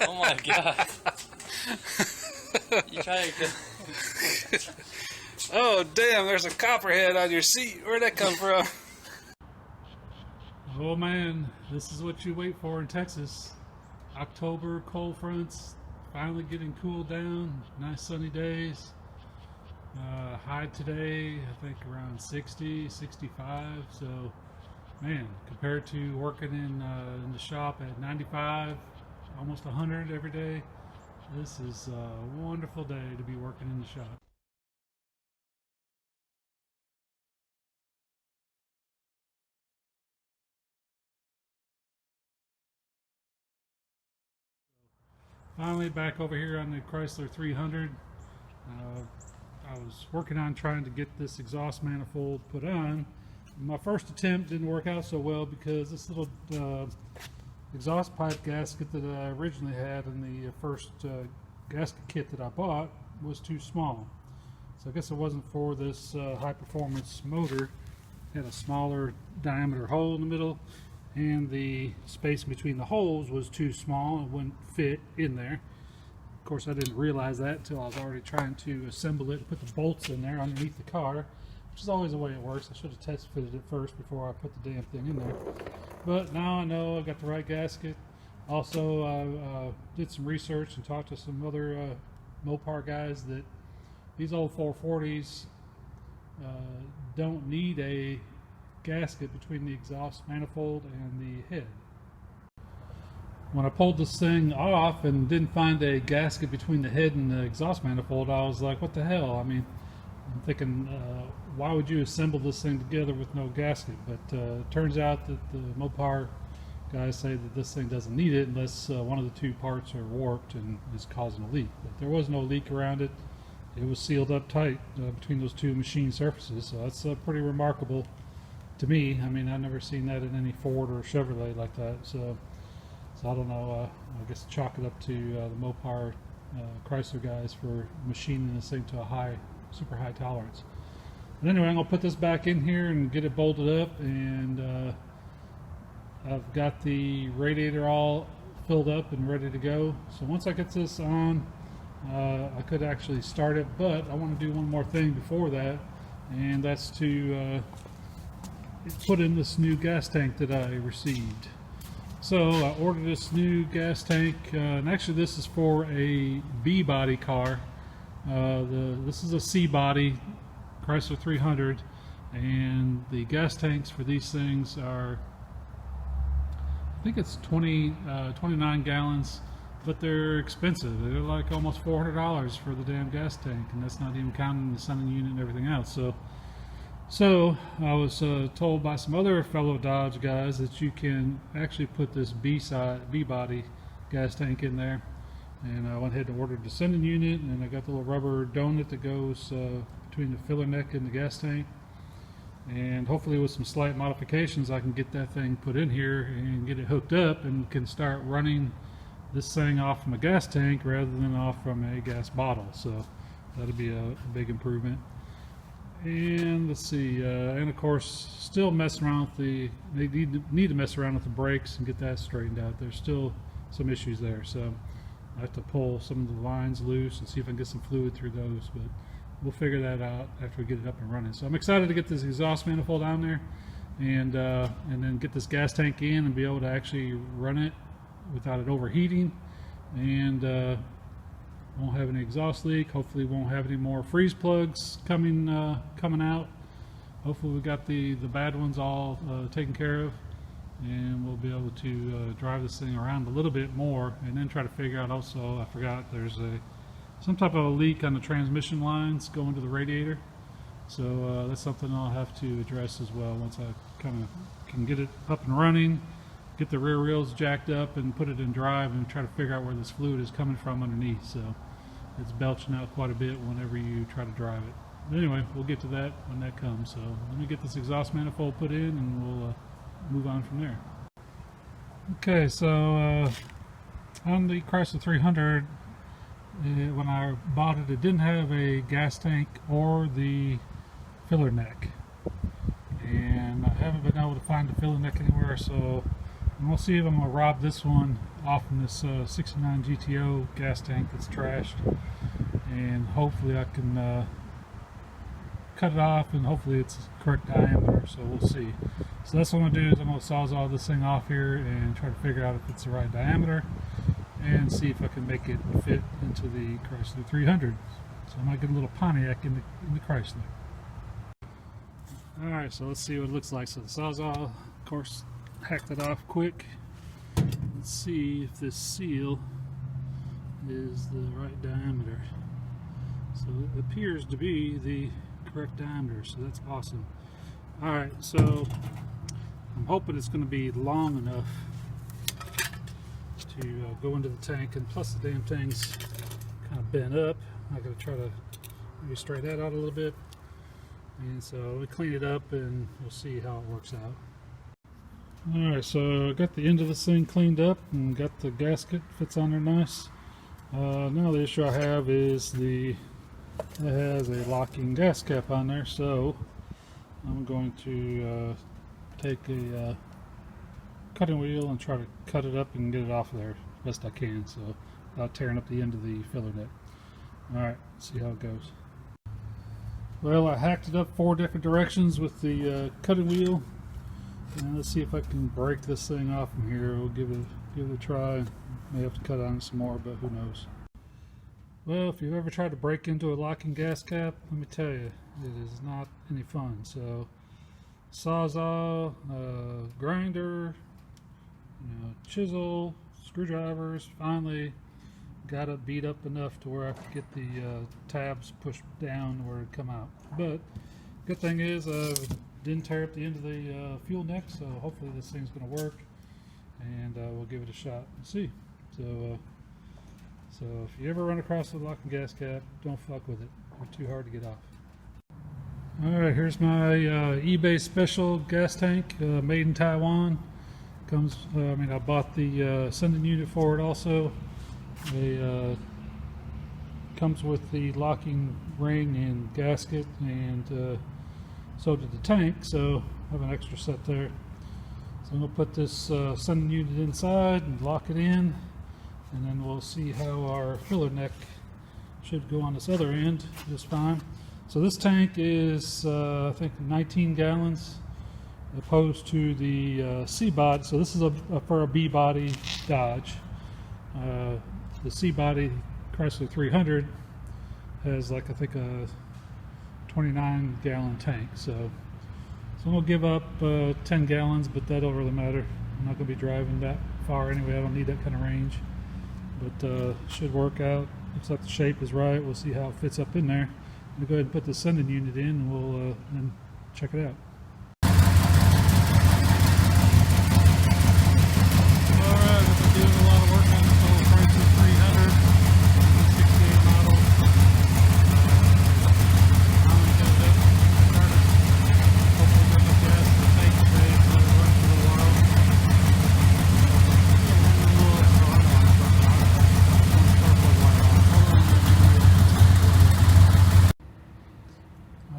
Oh my god. You try to go. Oh damn, there's a copperhead on your seat. Where'd that come from? Oh man, this is what you wait for in Texas. October, cold fronts, finally getting cooled down, nice sunny days. High today, I think around 60, 65. So, man, compared to working in the shop at 95, almost 100 every day, this is a wonderful day to be working in the shop. Finally back over here on the Chrysler 300. I was working on trying to get this exhaust manifold put on. My first attempt didn't work out so well because this little exhaust pipe gasket that I originally had in the first gasket kit that I bought was too small. So I guess it wasn't for this high performance motor. It had a smaller diameter hole in the middle, and the space between the holes was too small and wouldn't fit in there. Of course, I didn't realize that until I was already trying to assemble it and put the bolts in there underneath the car, which is always the way it works. I should have test fitted it first before I put the damn thing in there. But now I know I got the right gasket. Also, I did some research and talked to some other Mopar guys that these old 440s don't need a gasket between the exhaust manifold and the head. When I pulled this thing off and didn't find a gasket between the head and the exhaust manifold, I was like, what the hell? I mean, I'm thinking, why would you assemble this thing together with no gasket? But it turns out that the Mopar guys say that this thing doesn't need it unless one of the two parts are warped and is causing a leak. But there was no leak around it. It was sealed up tight between those two machine surfaces, so that's pretty remarkable to me. I mean, I've never seen that in any Ford or Chevrolet like that. So I don't know. I guess chalk it up to the Mopar Chrysler guys for machining this thing to a super high tolerance. But anyway, I'm gonna put this back in here and get it bolted up, and I've got the radiator all filled up and ready to go. So once I get this on, I could actually start it, but I want to do one more thing before that, and that's to put in this new gas tank that I received. So I ordered this new gas tank, and actually this is for a B body car. This is a C body Chrysler 300, and the gas tanks for these things are, I think it's 29 gallons, but they're expensive. They're like almost $400 for the damn gas tank, and that's not even counting the sending unit and everything else. So I was told by some other fellow Dodge guys that you can actually put this B body gas tank in there, and I went ahead and ordered the sending unit, and I got the little rubber donut that goes between the filler neck and the gas tank, and hopefully with some slight modifications I can get that thing put in here and get it hooked up and can start running this thing off from a gas tank rather than off from a gas bottle. So that'll be a big improvement. And let's see, and of course still messing around with they need to mess around with the brakes and get that straightened out. There's still some issues there, so I have to pull some of the lines loose and see if I can get some fluid through those, but we'll figure that out after we get it up and running. So I'm excited to get this exhaust manifold on there, and then get this gas tank in and be able to actually run it without it overheating, and won't have any exhaust leak. Hopefully won't have any more freeze plugs coming out. Hopefully we got the bad ones all taken care of, and we'll be able to drive this thing around a little bit more, and then try to figure out also, I forgot, there's some type of a leak on the transmission lines going to the radiator. So that's something I'll have to address as well once I kind of can get it up and running, get the rear wheels jacked up and put it in drive, and try to figure out where this fluid is coming from underneath. So it's belching out quite a bit whenever you try to drive it. But anyway, we'll get to that when that comes. So let me get this exhaust manifold put in, and we'll move on from there. Okay, so on the Chrysler 300, when I bought it, it didn't have a gas tank or the filler neck, and I haven't been able to find the filler neck anywhere. So And we'll see if I'm going to rob this one off in this 69 GTO gas tank that's trashed, and hopefully I can cut it off, and hopefully it's the correct diameter, so we'll see. So that's what I'm going to do, is I'm going to sawzall this thing off here and try to figure out if it's the right diameter and see if I can make it fit into the Chrysler 300. So I might get a little Pontiac in the Chrysler. Alright, so let's see what it looks like. So the sawzall, of course, hacked it off quick. Let's see if this seal is the right diameter. So it appears to be the correct diameter, so that's awesome. Alright, so I'm hoping it's going to be long enough to go into the tank, and plus the damn thing's kind of bent up. I'm going to try to maybe straighten that out a little bit, and so we clean it up and we'll see how it works out. Alright, so I got the end of this thing cleaned up and got the gasket, fits on there nice. Now the issue I have is it has a locking gas cap on there, so I'm going to take a cutting wheel and try to cut it up and get it off of there as best I can, so without tearing up the end of the filler neck. Alright, see how it goes. Well, I hacked it up 4 different directions with the cutting wheel, and let's see if I can break this thing off from here. We'll give it a try. May have to cut on it some more, but who knows. Well, if you've ever tried to break into a locking gas cap, let me tell you, it is not any fun. So, sawzall, grinder, chisel, screwdrivers. Finally got it beat up enough to where I could get the tabs pushed down where it'd come out. But good thing is I didn't tear up the end of the fuel neck, so hopefully this thing's going to work, and we'll give it a shot and see. So if you ever run across a locking gas cap, don't fuck with it. They're too hard to get off. Alright, here's my eBay special gas tank, made in Taiwan. Comes, I bought the sending unit for it also. Comes with the locking ring and gasket, and so did the tank, so I have an extra set there. So I'm going to put this sending unit inside and lock it in, and then we'll see how our filler neck should go on this other end just fine. So this tank is I think 19 gallons opposed to the C body. So this is for a B body Dodge. The C body Chrysler 300 has, like, I think a 29 gallon tank. So I'm gonna give up 10 gallons, but that don't really matter. I'm not gonna be driving that far anyway. I don't need that kind of range, but should work out. Looks like the shape is right. We'll see how it fits up in there. I'm gonna go ahead and put the sending unit in, and we'll then check it out. Alright, we've been doing a lot of work on this old Chrysler 300, 68 model. Finally got it up, started. Hopefully got enough gas in the tank today to let it run for a little while.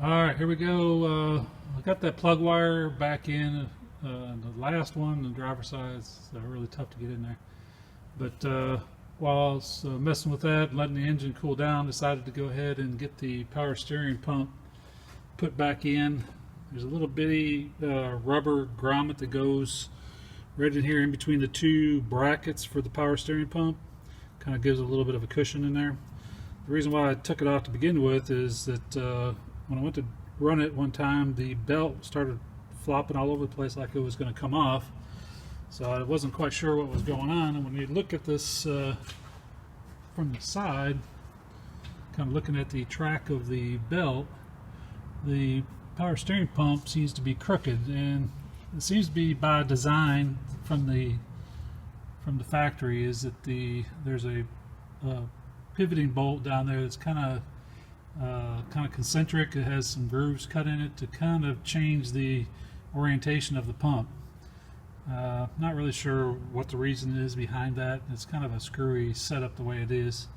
Alright, here we go. I got that plug wire back in. The last one, the driver's side, is really tough to get in there. But while I was messing with that, letting the engine cool down, decided to go ahead and get the power steering pump put back in. There's a little bitty rubber grommet that goes right in here in between the 2 brackets for the power steering pump. Kind of gives a little bit of a cushion in there. The reason why I took it off to begin with is that when I went to run it one time, the belt started flopping all over the place like it was going to come off. So I wasn't quite sure what was going on, and when you look at this from the side, kind of looking at the track of the belt, the power steering pump seems to be crooked, and it seems to be by design from the factory, is that there's a pivoting bolt down there that's kind of concentric. It has some grooves cut in it to kind of change the orientation of the pump. Not really sure what the reason is behind that. It's kind of a screwy setup the way it is,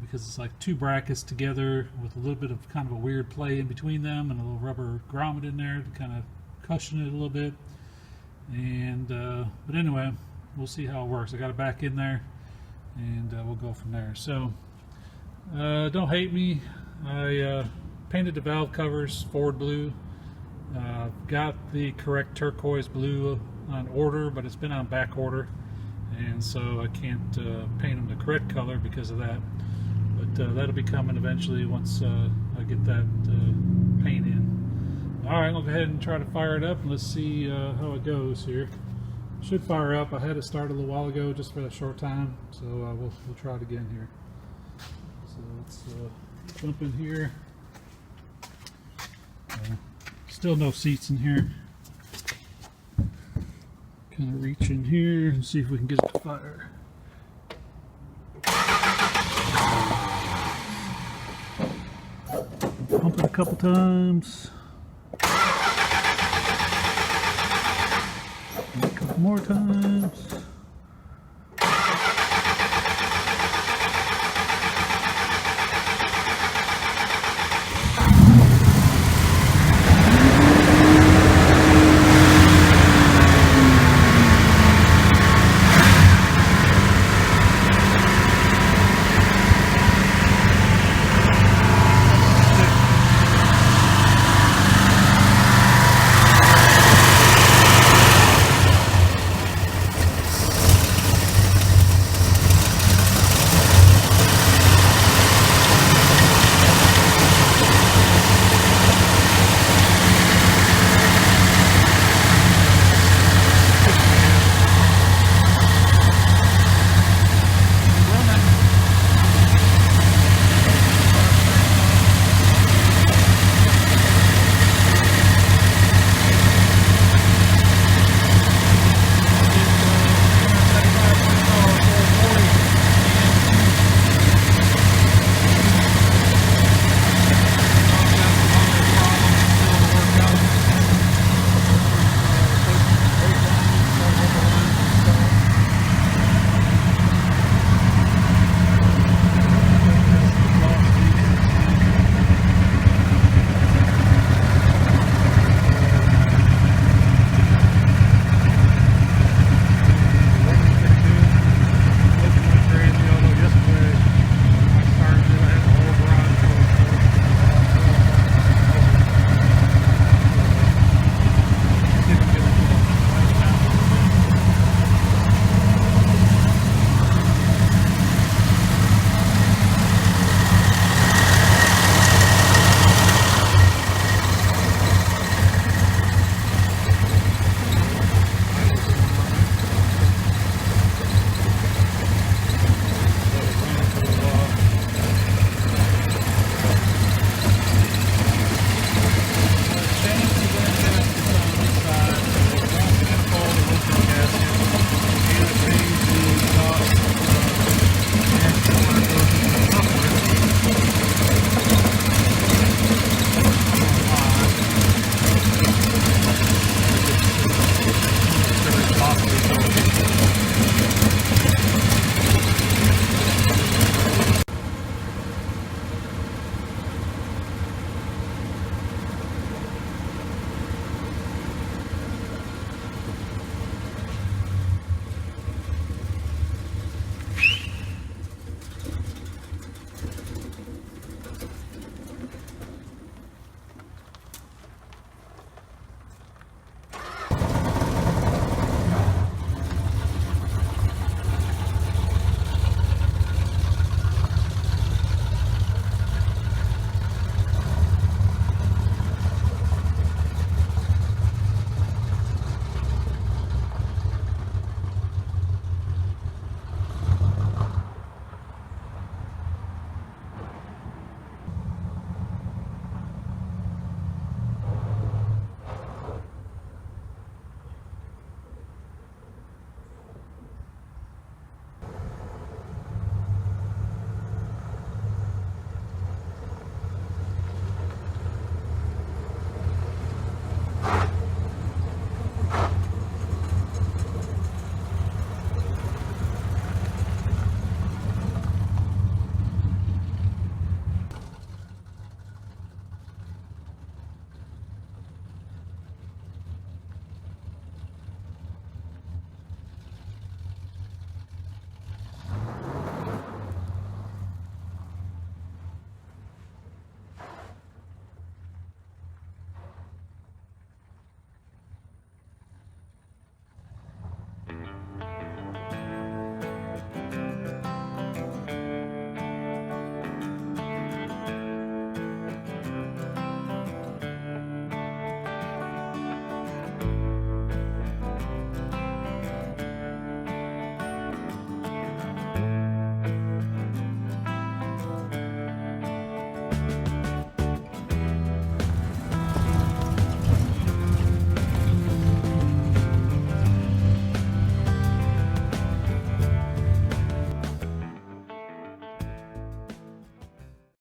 because it's like 2 brackets together with a little bit of kind of a weird play in between them, and a little rubber grommet in there to kind of cushion it a little bit. And but anyway, we'll see how it works. I got it back in there, and we'll go from there. So don't hate me. I painted the valve covers forward blue. Got the correct turquoise blue on order, but it's been on back order, and so I can't paint them the correct color because of that. But that'll be coming eventually once I get that paint in. Alright, I'll go ahead and try to fire it up, and let's see how it goes here. Should fire up. I had it start a little while ago just for a short time, so we'll try it again here. So let's jump in here. Still no seats in here. Kind of reach in here and see if we can get it to fire. Pump it a couple times. A couple more times.